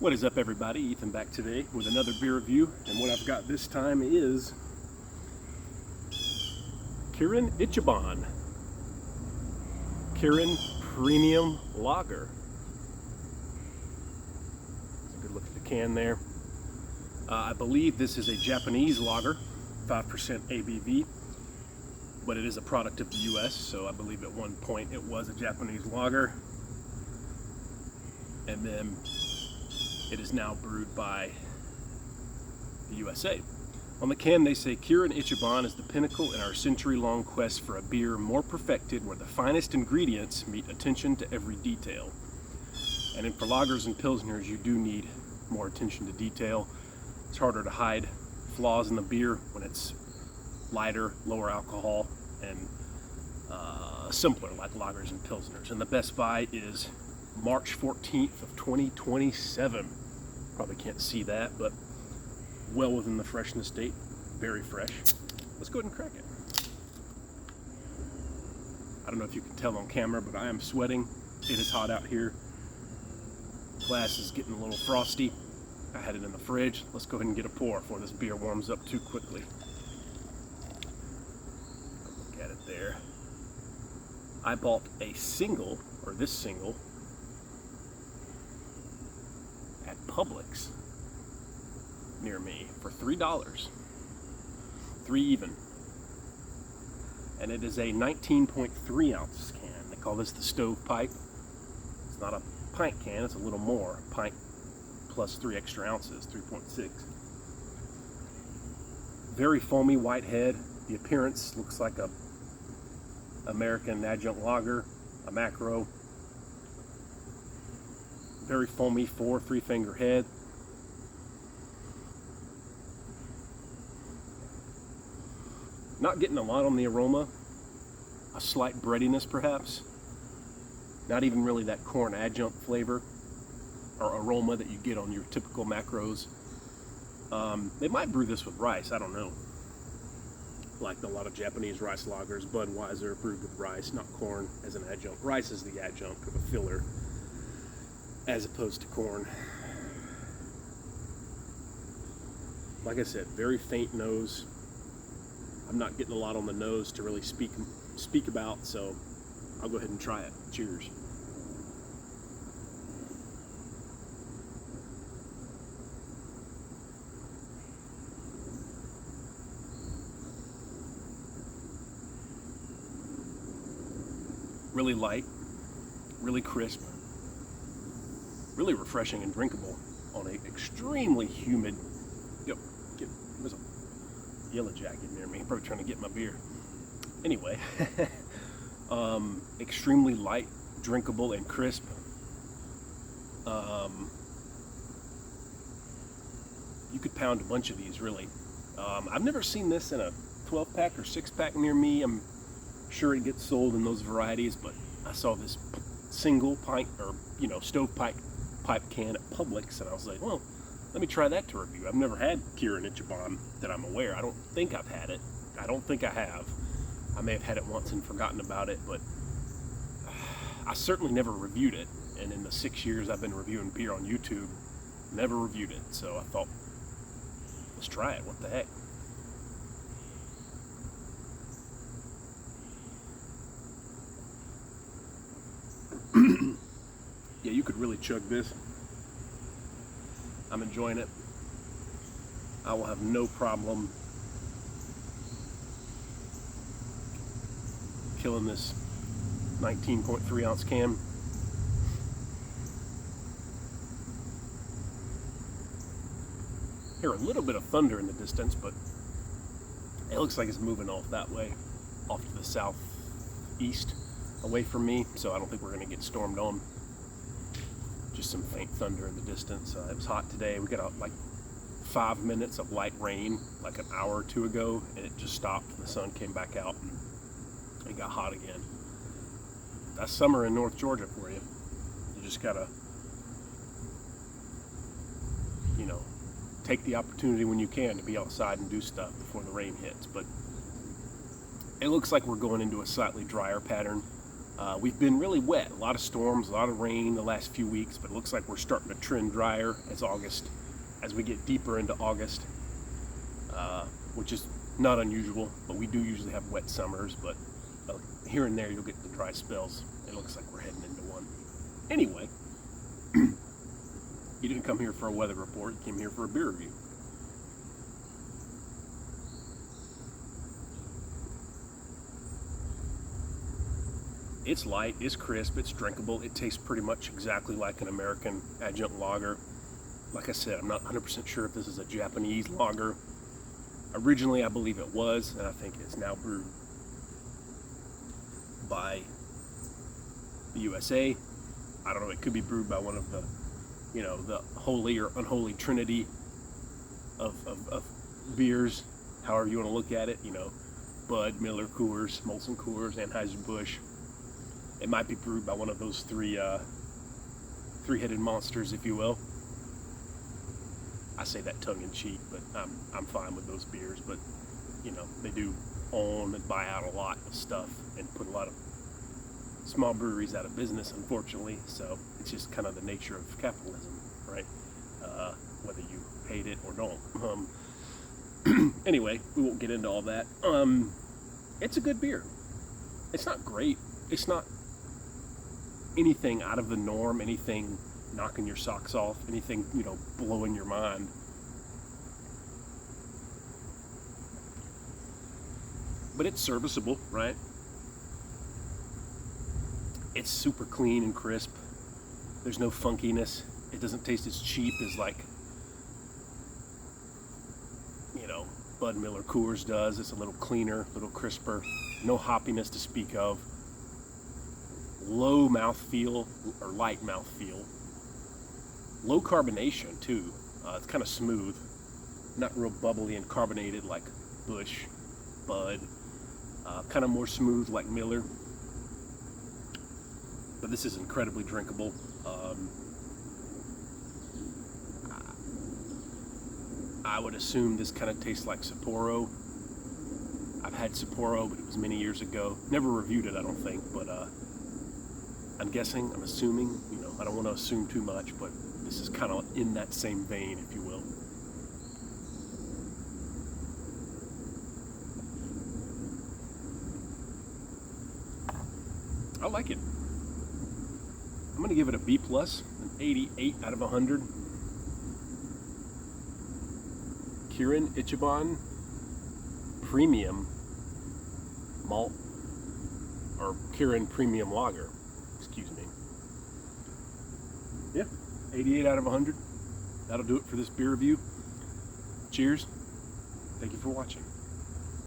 What is up, everybody? Ethan back today with another beer review, and what I've got this time is Kirin Ichiban Kirin Premium Lager. That's a good look at the can there. I believe this is a Japanese lager, 5% ABV, but it is a product of the US, so I believe at one point it was a Japanese lager, and then it is now brewed by the USA. On the can they say, Kirin Ichiban is the pinnacle in our century-long quest for a beer more perfected, where the finest ingredients meet attention to every detail. And for lagers and pilsners, you do need more attention to detail. It's harder to hide flaws in the beer when it's lighter, lower alcohol, and simpler like lagers and pilsners. And the best buy is March 14th of 2027. Probably can't see that, but well within the freshness date. Very fresh. Let's go ahead and crack it. I don't know if you can tell on camera, but I am sweating. It is hot out here. Glass is getting a little frosty. I had it in the fridge. Let's go ahead and get a pour before this beer warms up too quickly. Look at it there. I bought a single, or this single, at Publix near me for $3. 3 even. And it is a 19.3 ounce can. They call this the stovepipe. It's not a pint can, it's a little more. Pint plus 3 extra ounces, 3.6. Very foamy white head. The appearance looks like a American adjunct lager, a macro. Very foamy 3-finger head. Not getting a lot on the aroma. A slight breadiness perhaps. Not even really that corn adjunct flavor or aroma that you get on your typical macros. They might brew this with rice, I don't know. Like a lot of Japanese rice lagers, Budweiser brewed with rice, not corn as an adjunct. Rice is the adjunct or the filler, as opposed to corn. Like I said, very faint nose. I'm not getting a lot on the nose to really speak about, so I'll go ahead and try it. Cheers. Really light, really crisp, really refreshing and drinkable on an extremely humid. There's a yellow jacket near me, probably trying to get my beer. Anyway, extremely light, drinkable, and crisp. You could pound a bunch of these, really. I've never seen this in a 12-pack or 6-pack near me. I'm sure it gets sold in those varieties, but I saw this single pint or stovepipe can at Publix, and I was like, well, let me try that to review. I've never had Kirin Ichiban that I'm aware. I don't think I've had it. I don't think I have. I may have had it once and forgotten about it, but I certainly never reviewed it. And in the 6 years I've been reviewing beer on YouTube, never reviewed it. So I thought, let's try it. What the heck? Yeah, you could really chug this. I'm enjoying it. I will have no problem killing this 19.3 ounce can. Hear a little bit of thunder in the distance, but it looks like it's moving off that way, off to the southeast, away from me, so I don't think we're going to get stormed on. Just some faint thunder in the distance. It was hot today. We got like 5 minutes of light rain like an hour or two ago, and it just stopped and the sun came back out and it got hot again. That's summer in North Georgia for you. You just gotta take the opportunity when you can to be outside and do stuff before the rain hits. But it looks like we're going into a slightly drier pattern. We've been really wet, a lot of storms, a lot of rain the last few weeks, but it looks like we're starting to trend drier as we get deeper into August, which is not unusual, but we do usually have wet summers, but here and there you'll get the dry spells. It looks like we're heading into one. Anyway, you didn't come here for a weather report, you came here for a beer review. It's light, it's crisp, it's drinkable. It tastes pretty much exactly like an American adjunct lager. Like I said, I'm not 100% sure if this is a Japanese lager. Originally, I believe it was, and I think it's now brewed by the USA. I don't know, it could be brewed by one of the, the holy or unholy trinity of beers, however you want to look at it, Bud, Miller, Coors, Molson Coors, Anheuser-Busch. It might be brewed by one of those three-headed monsters, if you will. I say that tongue-in-cheek, but I'm fine with those beers. But they do own and buy out a lot of stuff and put a lot of small breweries out of business, unfortunately. So it's just kind of the nature of capitalism, right? Whether you hate it or don't. Anyway, we won't get into all that. It's a good beer. It's not great. It's not anything out of the norm, anything knocking your socks off, anything, blowing your mind. But it's serviceable, right? It's super clean and crisp. There's no funkiness. It doesn't taste as cheap as Bud, Miller, Coors does. It's a little cleaner, a little crisper. No hoppiness to speak of. Low mouthfeel, or light mouthfeel. Low carbonation too. It's kind of smooth, not real bubbly and carbonated like Busch, Bud. Kind of more smooth like Miller. But this is incredibly drinkable. I would assume this kind of tastes like Sapporo. I've had Sapporo, but it was many years ago. Never reviewed it, I don't think, but I'm assuming, I don't want to assume too much, but this is kind of in that same vein, if you will. I like it. I'm going to give it a B+, an 88 out of 100. Kirin Ichiban Premium Malt, or Kirin Premium Lager, excuse me. Yeah, 88 out of 100. That'll do it for this beer review. Cheers. Thank you for watching.